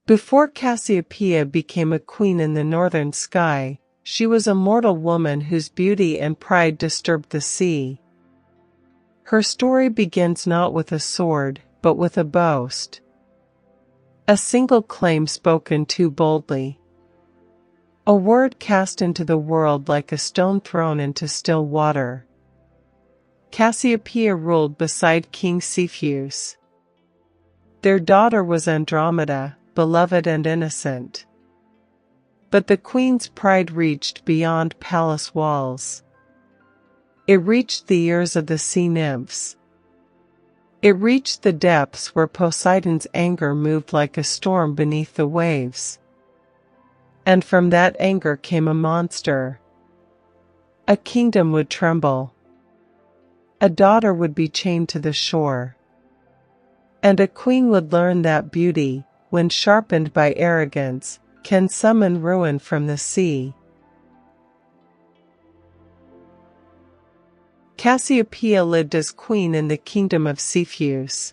Before Cassiopeia became a queen in the northern sky, she was a mortal woman whose beauty and pride disturbed the sea. Her story begins not with a sword, but with a boast. A single claim spoken too boldly. A word cast into the world like a stone thrown into still water. Cassiopeia ruled beside King Cepheus. Their daughter was Andromeda, beloved and innocent. But the queen's pride reached beyond palace walls. It reached the ears of the sea nymphs. It reached the depths where Poseidon's anger moved like a storm beneath the waves. And from that anger came a monster. A kingdom would tremble. A daughter would be chained to the shore. And a queen would learn that beauty, when sharpened by arrogance, can summon ruin from the sea. Cassiopeia lived as queen in the kingdom of Cepheus.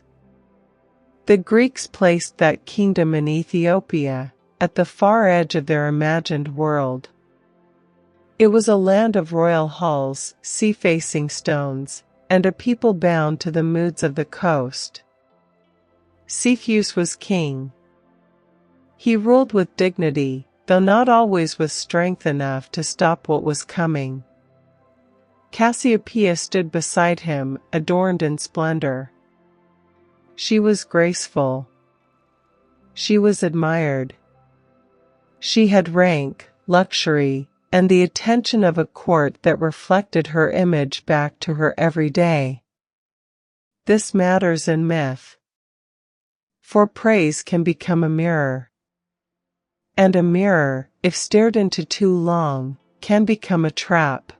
The Greeks placed that kingdom in Ethiopia, at the far edge of their imagined world. It was a land of royal halls, sea-facing stones, and a people bound to the moods of the coast. Cepheus was king. He ruled with dignity, though not always with strength enough to stop what was coming. Cassiopeia stood beside him, adorned in splendor. She was graceful. She was admired. She had rank, luxury, and the attention of a court that reflected her image back to her every day. This matters in myth. For praise can become a mirror. And a mirror, if stared into too long, can become a trap.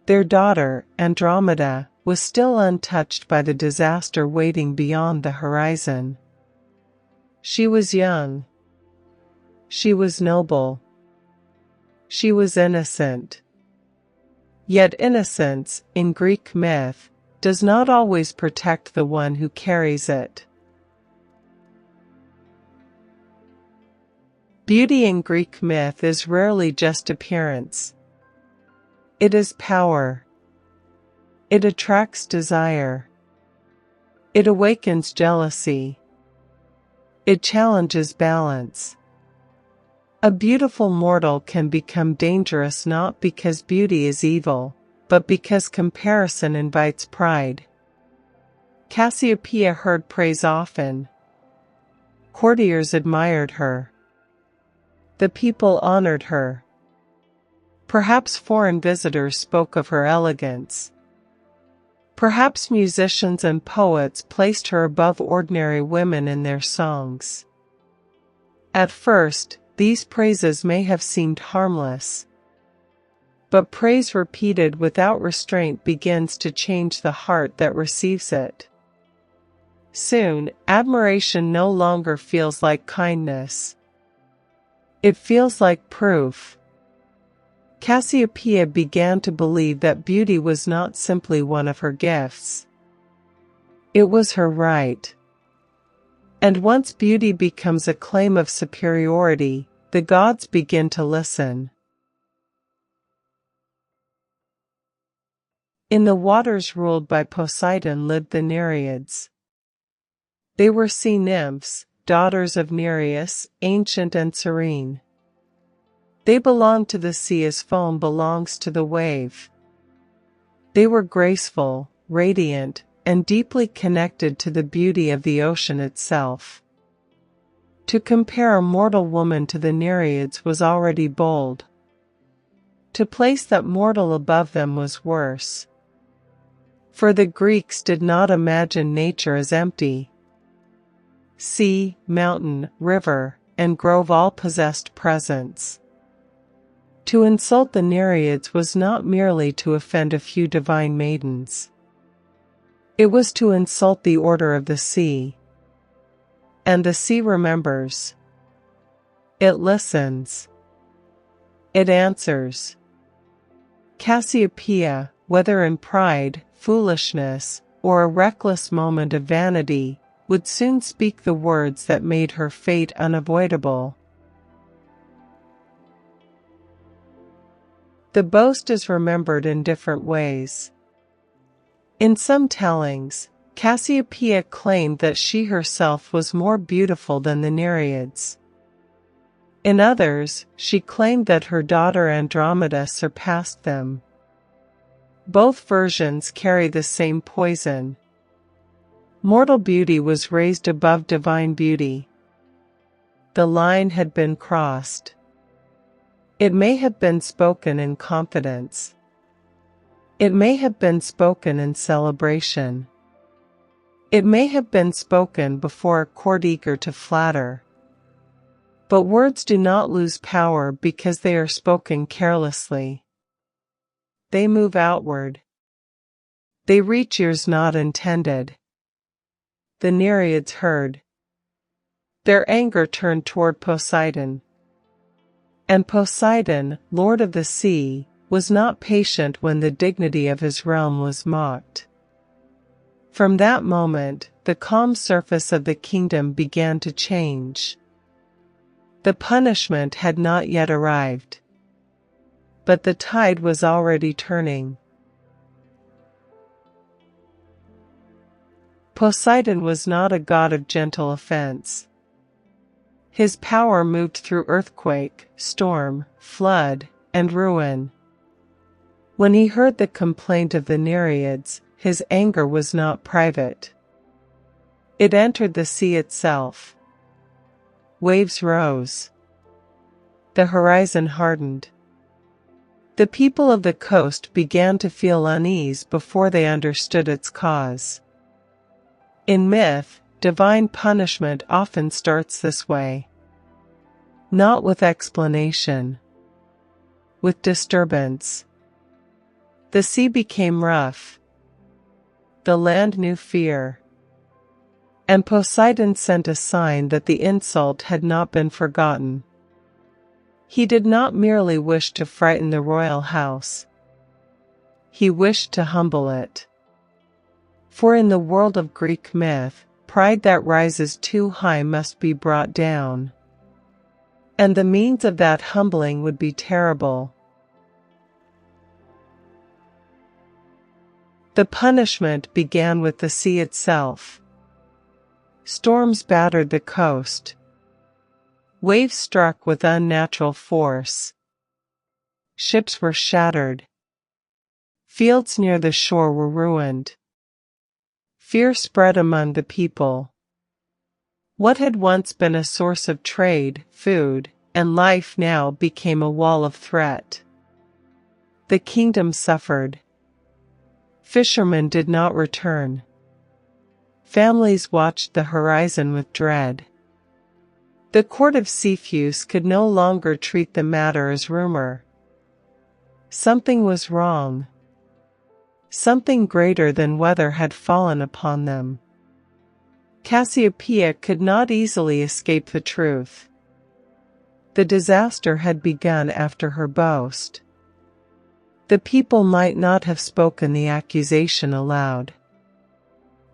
Their daughter, Andromeda, was still untouched by the disaster waiting beyond the horizon. She was young. She was noble. She was innocent. Yet innocence, in Greek myth, does not always protect the one who carries it. Beauty in Greek myth is rarely just appearance. It is power. It attracts desire. It awakens jealousy. It challenges balance. A beautiful mortal can become dangerous not because beauty is evil, but because comparison invites pride. Cassiopeia heard praise often. Courtiers admired her. The people honored her. Perhaps foreign visitors spoke of her elegance. Perhaps musicians and poets placed her above ordinary women in their songs. At first, these praises may have seemed harmless. But praise repeated without restraint begins to change the heart that receives it. Soon, admiration no longer feels like kindness. It feels like proof. Cassiopeia began to believe that beauty was not simply one of her gifts. It was her right. And once beauty becomes a claim of superiority, the gods begin to listen. In the waters ruled by Poseidon lived the Nereids. They were sea nymphs, daughters of Nereus, ancient and serene. They belonged to the sea as foam belongs to the wave. They were graceful, radiant, and deeply connected to the beauty of the ocean itself. To compare a mortal woman to the Nereids was already bold. To place that mortal above them was worse. For the Greeks did not imagine nature as empty. Sea, mountain, river, and grove all possessed presence. To insult the Nereids was not merely to offend a few divine maidens. It was to insult the order of the sea. And the sea remembers. It listens. It answers. Cassiopeia, whether in pride, foolishness, or a reckless moment of vanity, would soon speak the words that made her fate unavoidable. The boast is remembered in different ways. In some tellings, Cassiopeia claimed that she herself was more beautiful than the Nereids. In others, she claimed that her daughter Andromeda surpassed them. Both versions carry the same poison. Mortal beauty was raised above divine beauty. The line had been crossed. It may have been spoken in confidence. It may have been spoken in celebration. It may have been spoken before a court eager to flatter. But words do not lose power because they are spoken carelessly. They move outward. They reach ears not intended. The Nereids heard. Their anger turned toward Poseidon. And Poseidon, lord of the sea, was not patient when the dignity of his realm was mocked. From that moment, the calm surface of the kingdom began to change. The punishment had not yet arrived. But the tide was already turning. Poseidon was not a god of gentle offense. His power moved through earthquake, storm, flood, and ruin. When he heard the complaint of the Nereids, his anger was not private. It entered the sea itself. Waves rose. The horizon hardened. The people of the coast began to feel unease before they understood its cause. In myth, divine punishment often starts this way. Not with explanation. With disturbance. The sea became rough. The land knew fear. And Poseidon sent a sign that the insult had not been forgotten. He did not merely wish to frighten the royal house. He wished to humble it. For in the world of Greek myth, pride that rises too high must be brought down. And the means of that humbling would be terrible. The punishment began with the sea itself. Storms battered the coast. Waves struck with unnatural force. Ships were shattered. Fields near the shore were ruined. Fear spread among the people. What had once been a source of trade, food, and life now became a wall of threat. The kingdom suffered. Fishermen did not return. Families watched the horizon with dread. The court of Cepheus could no longer treat the matter as rumor. Something was wrong. Something greater than weather had fallen upon them. Cassiopeia could not easily escape the truth. The disaster had begun after her boast. The people might not have spoken the accusation aloud.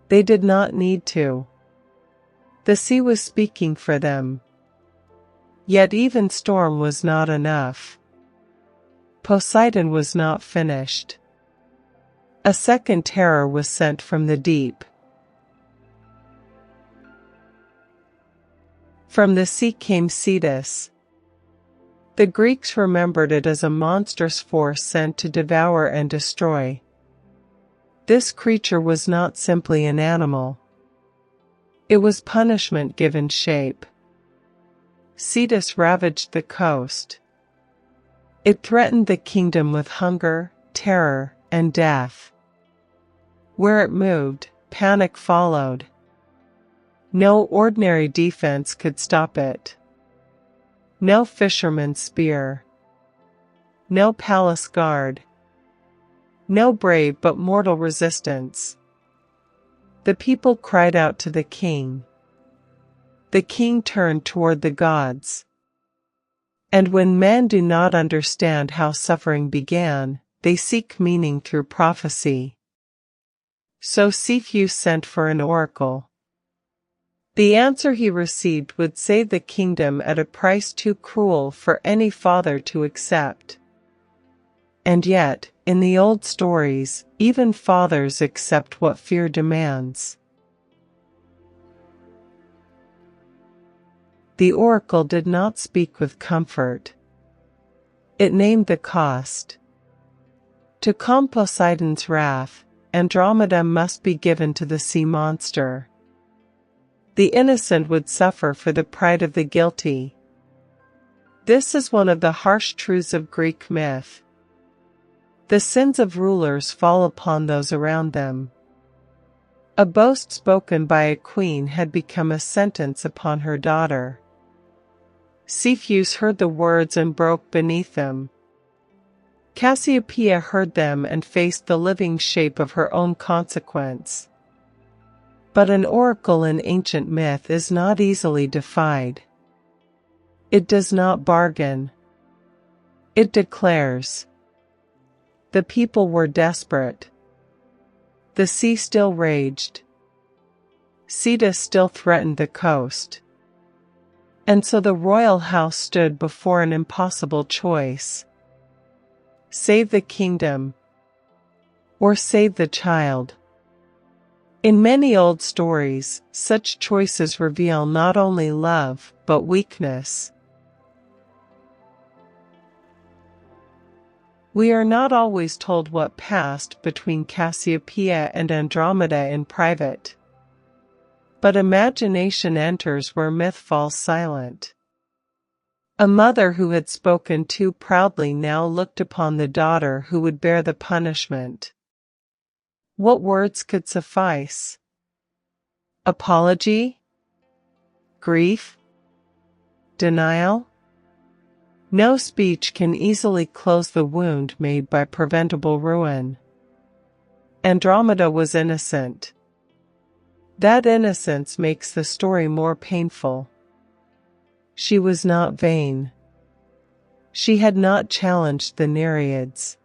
They did not need to. The sea was speaking for them. Yet even storm was not enough. Poseidon was not finished. A second terror was sent from the deep. From the sea came Cetus. The Greeks remembered it as a monstrous force sent to devour and destroy. This creature was not simply an animal. It was punishment given shape. Cetus ravaged the coast. It threatened the kingdom with hunger, terror, and death. Where it moved, panic followed. No ordinary defense could stop it. No fisherman's spear. No palace guard. No brave but mortal resistance. The people cried out to the king. The king turned toward the gods. And when men do not understand how suffering began, they seek meaning through prophecy. So Cepheus sent for an oracle. The answer he received would save the kingdom at a price too cruel for any father to accept. And yet, in the old stories, even fathers accept what fear demands. The oracle did not speak with comfort. It named the cost. To calm Poseidon's wrath, Andromeda must be given to the sea monster. The innocent would suffer for the pride of the guilty. This is one of the harsh truths of Greek myth. The sins of rulers fall upon those around them. A boast spoken by a queen had become a sentence upon her daughter. Cepheus heard the words and broke beneath them. Cassiopeia heard them and faced the living shape of her own consequence. But an oracle in ancient myth is not easily defied. It does not bargain. It declares. The people were desperate. The sea still raged. Cetus still threatened the coast. And so the royal house stood before an impossible choice. Save the kingdom, or save the child. In many old stories, such choices reveal not only love, but weakness. We are not always told what passed between Cassiopeia and Andromeda in private. But imagination enters where myth falls silent. A mother who had spoken too proudly now looked upon the daughter who would bear the punishment. What words could suffice? Apology? Grief? Denial? No speech can easily close the wound made by preventable ruin. Andromeda was innocent. That innocence makes the story more painful. She was not vain. She had not challenged the Nereids.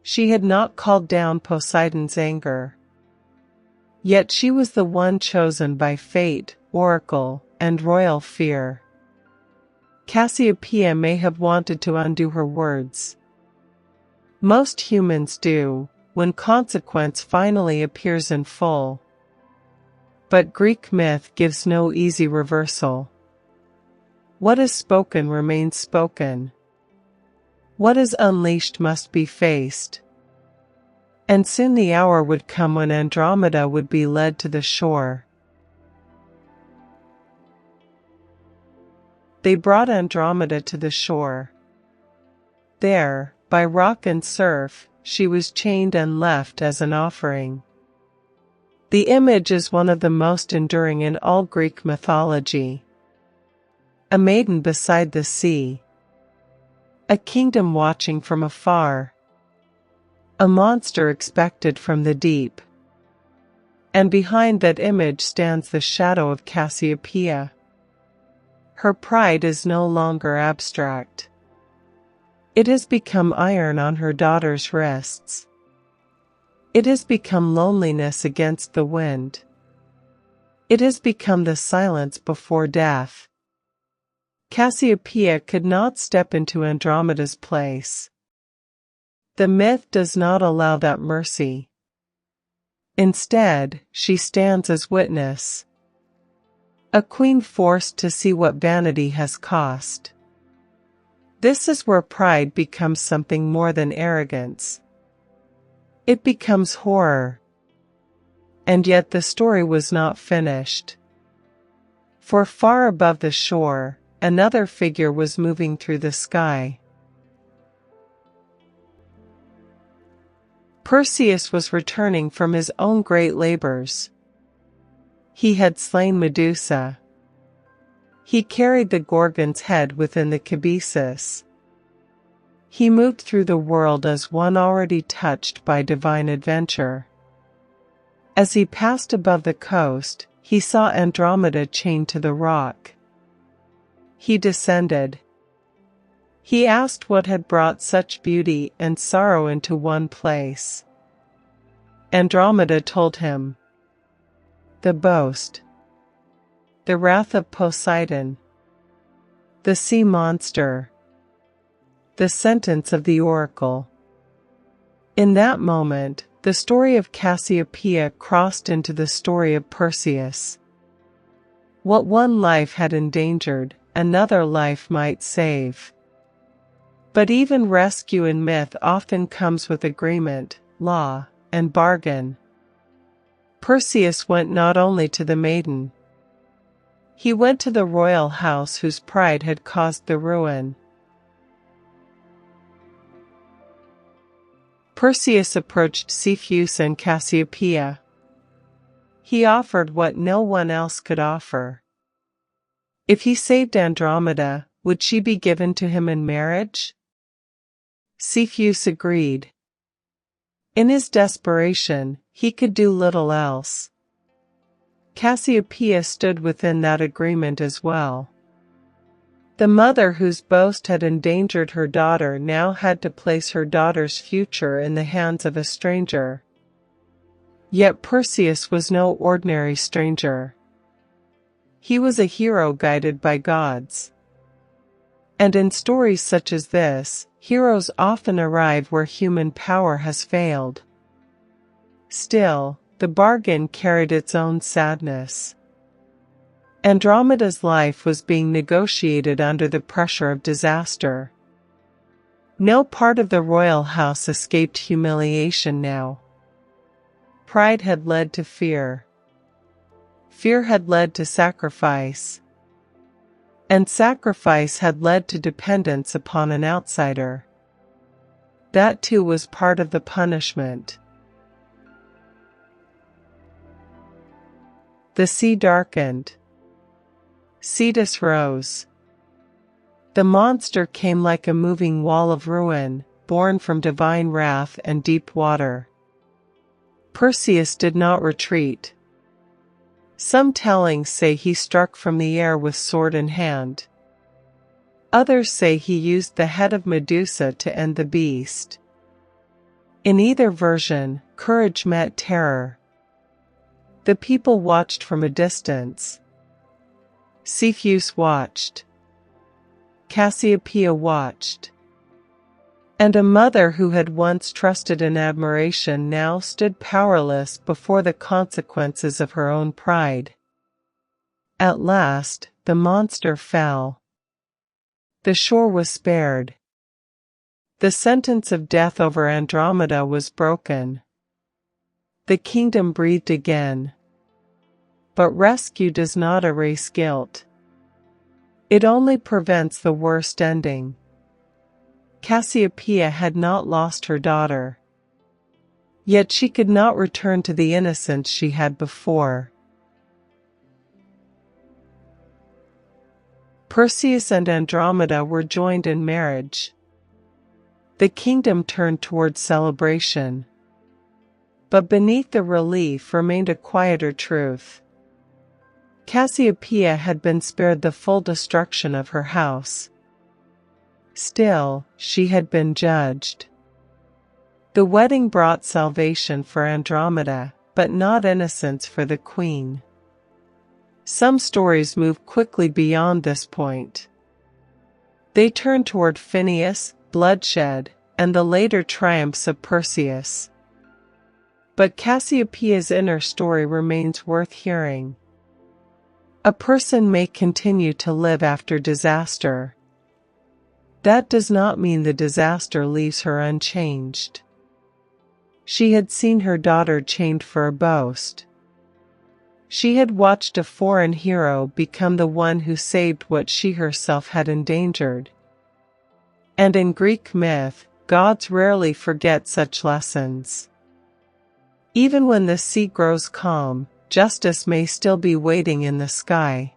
She had not called down Poseidon's anger. Yet she was the one chosen by fate, oracle, and royal fear. Cassiopeia may have wanted to undo her words. Most humans do, when consequence finally appears in full. But Greek myth gives no easy reversal. What is spoken remains spoken. What is unleashed must be faced. And soon the hour would come when Andromeda would be led to the shore. They brought Andromeda to the shore. There, by rock and surf, she was chained and left as an offering. The image is one of the most enduring in all Greek mythology. A maiden beside the sea. A kingdom watching from afar. A monster expected from the deep. And behind that image stands the shadow of Cassiopeia. Her pride is no longer abstract. It has become iron on her daughter's wrists. It has become loneliness against the wind. It has become the silence before death. Cassiopeia could not step into Andromeda's place. The myth does not allow that mercy. Instead, she stands as witness. A queen forced to see what vanity has cost. This is where pride becomes something more than arrogance. It becomes horror. And yet the story was not finished. For far above the shore, another figure was moving through the sky. Perseus was returning from his own great labors. He had slain Medusa. He carried the Gorgon's head within the cabesus. He moved through the world as one already touched by divine adventure. As he passed above the coast, he saw Andromeda chained to the rock. He descended. He asked what had brought such beauty and sorrow into one place. Andromeda told him. The boast. the wrath of Poseidon, the sea monster, the sentence of the oracle. In that moment, the story of Cassiopeia crossed into the story of Perseus. What one life had endangered, another life might save. But even rescue in myth often comes with agreement, law, and bargain. Perseus went not only to the maiden. He went to the royal house whose pride had caused the ruin. Perseus approached Cepheus and Cassiopeia. He offered what no one else could offer. If he saved Andromeda, would she be given to him in marriage? Cepheus agreed. In his desperation, he could do little else. Cassiopeia stood within that agreement as well. The mother whose boast had endangered her daughter now had to place her daughter's future in the hands of a stranger. Yet Perseus was no ordinary stranger. He was a hero guided by gods. And in stories such as this, heroes often arrive where human power has failed. Still, the bargain carried its own sadness. Andromeda's life was being negotiated under the pressure of disaster. No part of the royal house escaped humiliation now. Pride had led to fear. Fear had led to sacrifice. And sacrifice had led to dependence upon an outsider. That too was part of the punishment. The sea darkened. Cetus rose. The monster came like a moving wall of ruin, born from divine wrath and deep water. Perseus did not retreat. Some tellings say he struck from the air with sword in hand. Others say he used the head of Medusa to end the beast. In either version, courage met terror. The people watched from a distance. Cepheus watched. Cassiopeia watched. And a mother who had once trusted in admiration now stood powerless before the consequences of her own pride. At last, the monster fell. The shore was spared. The sentence of death over Andromeda was broken. The kingdom breathed again. But rescue does not erase guilt. It only prevents the worst ending. Cassiopeia had not lost her daughter. Yet she could not return to the innocence she had before. Perseus and Andromeda were joined in marriage. The kingdom turned towards celebration. But beneath the relief remained a quieter truth. Cassiopeia had been spared the full destruction of her house. Still, she had been judged. The wedding brought salvation for Andromeda, but not innocence for the queen. Some stories move quickly beyond this point. They turn toward Phineus, bloodshed, and the later triumphs of Perseus. But Cassiopeia's inner story remains worth hearing. A person may continue to live after disaster. That does not mean the disaster leaves her unchanged. She had seen her daughter chained for a boast. She had watched a foreign hero become the one who saved what she herself had endangered. And in Greek myth, gods rarely forget such lessons. Even when the sea grows calm, justice may still be waiting in the sky.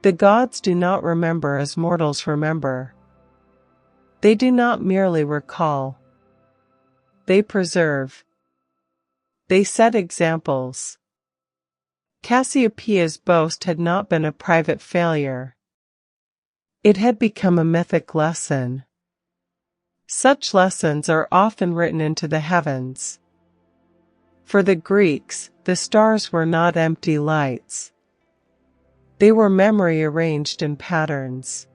The gods do not remember as mortals remember. They do not merely recall. They preserve. They set examples. Cassiopeia's boast had not been a private failure. It had become a mythic lesson. Such lessons are often written into the heavens. For the Greeks, the stars were not empty lights. They were memory arranged in patterns.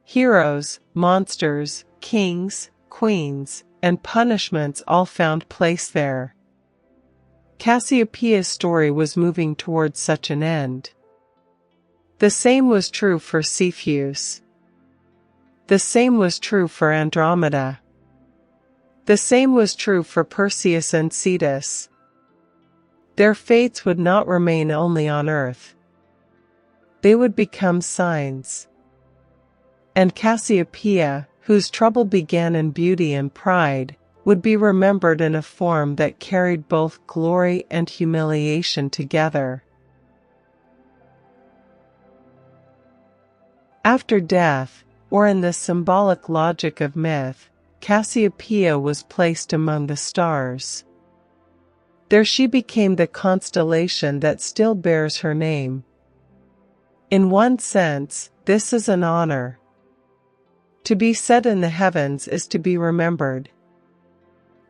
Heroes, monsters, kings, queens, and punishments all found place there. Cassiopeia's story was moving towards such an end. The same was true for Cepheus. The same was true for Andromeda. The same was true for Perseus and Cetus. Their fates would not remain only on earth. They would become signs. And Cassiopeia, whose trouble began in beauty and pride, would be remembered in a form that carried both glory and humiliation together. After death, or in the symbolic logic of myth, Cassiopeia was placed among the stars. There she became the constellation that still bears her name. In one sense, this is an honor. To be set in the heavens is to be remembered.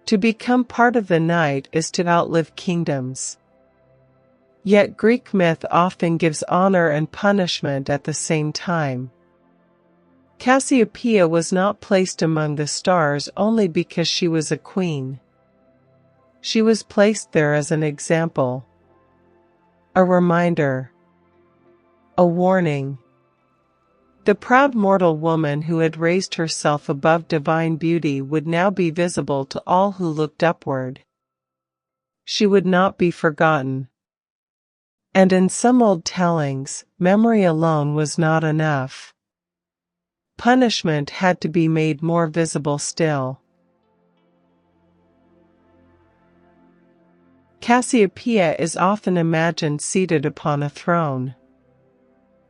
To become part of the night is to outlive kingdoms. Yet Greek myth often gives honor and punishment at the same time. Cassiopeia was not placed among the stars only because she was a queen. She was placed there as an example, a reminder, a warning. The proud mortal woman who had raised herself above divine beauty would now be visible to all who looked upward. She would not be forgotten. And in some old tellings, memory alone was not enough. Punishment had to be made more visible still. Cassiopeia is often imagined seated upon a throne.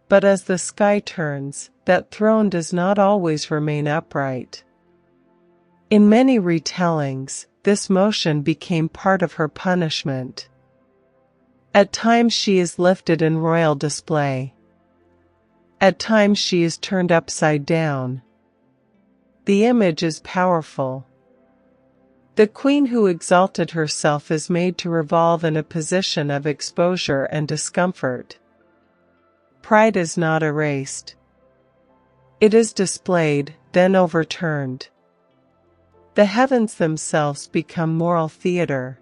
But as the sky turns, that throne does not always remain upright. In many retellings, this motion became part of her punishment. At times she is lifted in royal display. At times she is turned upside down. The image is powerful. The queen who exalted herself is made to revolve in a position of exposure and discomfort. Pride is not erased. It is displayed, then overturned. The heavens themselves become moral theater.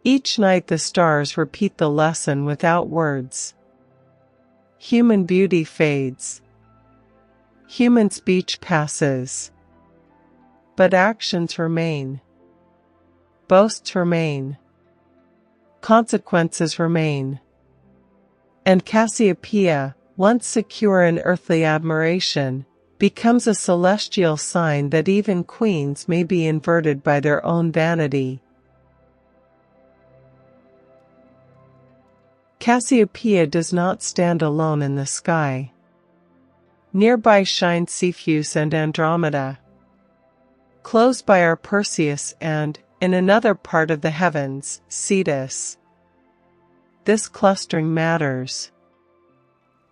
Each night the stars repeat the lesson without words. Human beauty fades. Human speech passes. But actions remain. Boasts remain. Consequences remain. And Cassiopeia, once secure in earthly admiration, becomes a celestial sign that even queens may be inverted by their own vanity. Cassiopeia does not stand alone in the sky. Nearby shine Cepheus and Andromeda. Close by are Perseus and, in another part of the heavens, Cetus. This clustering matters.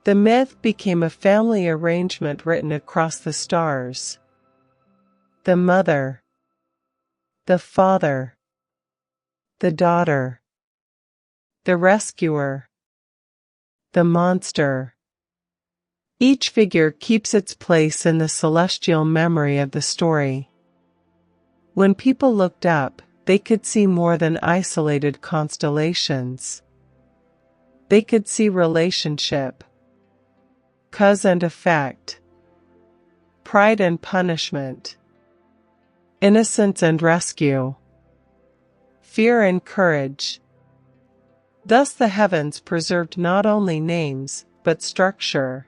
The myth became a family arrangement written across the stars. The mother, the father, the daughter, the rescuer, the monster. Each figure keeps its place in the celestial memory of the story. When people looked up, they could see more than isolated constellations. They could see relationship, cause and effect, pride and punishment, innocence and rescue, fear and courage. Thus the heavens preserved not only names, but structure.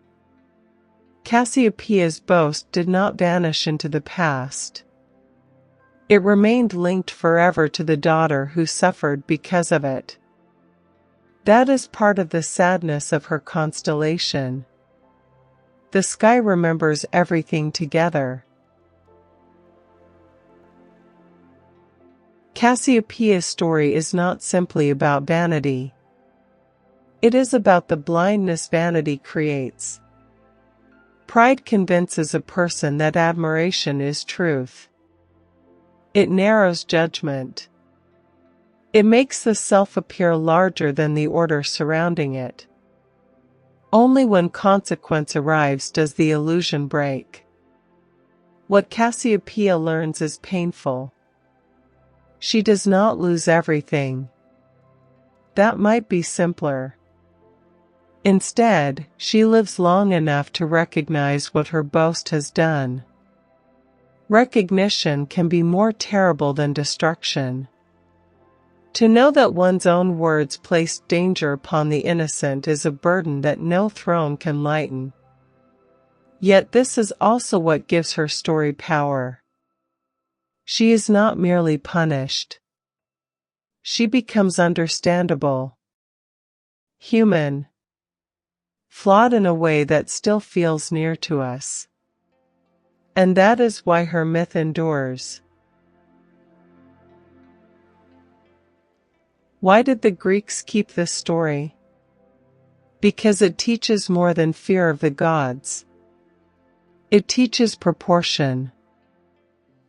Cassiopeia's boast did not vanish into the past. It remained linked forever to the daughter who suffered because of it. That is part of the sadness of her constellation. The sky remembers everything together. Cassiopeia's story is not simply about vanity. It is about the blindness vanity creates. Pride convinces a person that admiration is truth. It narrows judgment. It makes the self appear larger than the order surrounding it. Only when consequence arrives does the illusion break. What Cassiopeia learns is painful. She does not lose everything. That might be simpler. Instead, she lives long enough to recognize what her boast has done. Recognition can be more terrible than destruction. To know that one's own words placed danger upon the innocent is a burden that no throne can lighten. Yet this is also what gives her story power. She is not merely punished. She becomes understandable, human, flawed in a way that still feels near to us. And that is why her myth endures. Why did the Greeks keep this story? Because it teaches more than fear of the gods. It teaches proportion.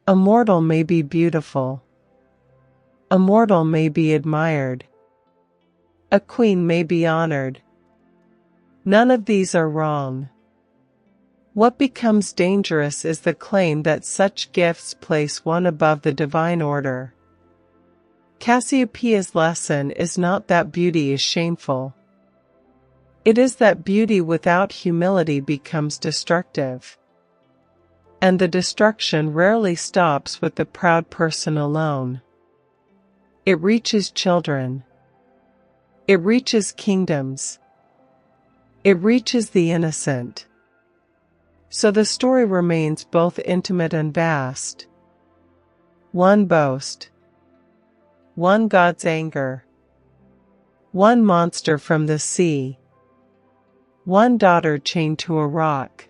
A mortal may be beautiful. A mortal may be admired. A queen may be honored. None of these are wrong. What becomes dangerous is the claim that such gifts place one above the divine order. Cassiopeia's lesson is not that beauty is shameful. It is that beauty without humility becomes destructive. And the destruction rarely stops with the proud person alone. It reaches children. It reaches kingdoms. It reaches the innocent. So the story remains both intimate and vast. One boast. One god's anger. One monster from the sea. One daughter chained to a rock.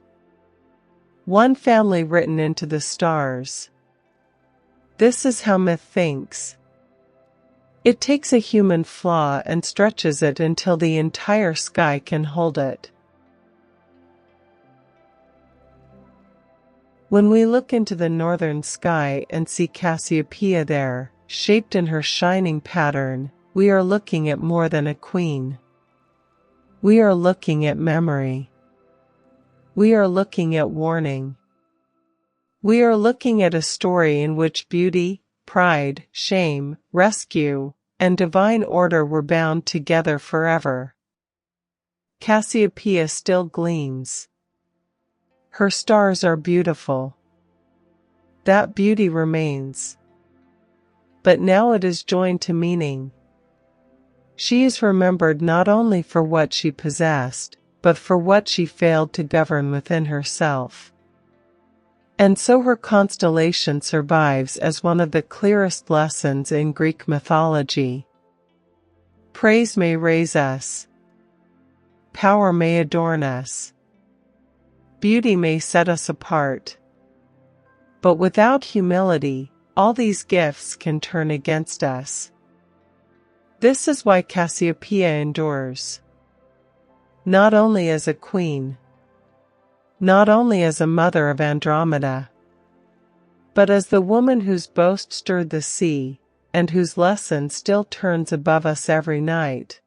One family written into the stars. This is how myth thinks. It takes a human flaw and stretches it until the entire sky can hold it. When we look into the northern sky and see Cassiopeia there, shaped in her shining pattern, we are looking at more than a queen. We are looking at memory. We are looking at warning. We are looking at a story in which beauty, pride, shame, rescue, and divine order were bound together forever. Cassiopeia still gleams. Her stars are beautiful. That beauty remains. But now it is joined to meaning. She is remembered not only for what she possessed, but for what she failed to govern within herself. And so her constellation survives as one of the clearest lessons in Greek mythology. Praise may raise us. Power may adorn us. Beauty may set us apart. But without humility, all these gifts can turn against us. This is why Cassiopeia endures. Not only as a queen, not only as a mother of Andromeda, but as the woman whose boast stirred the sea, and whose lesson still turns above us every night.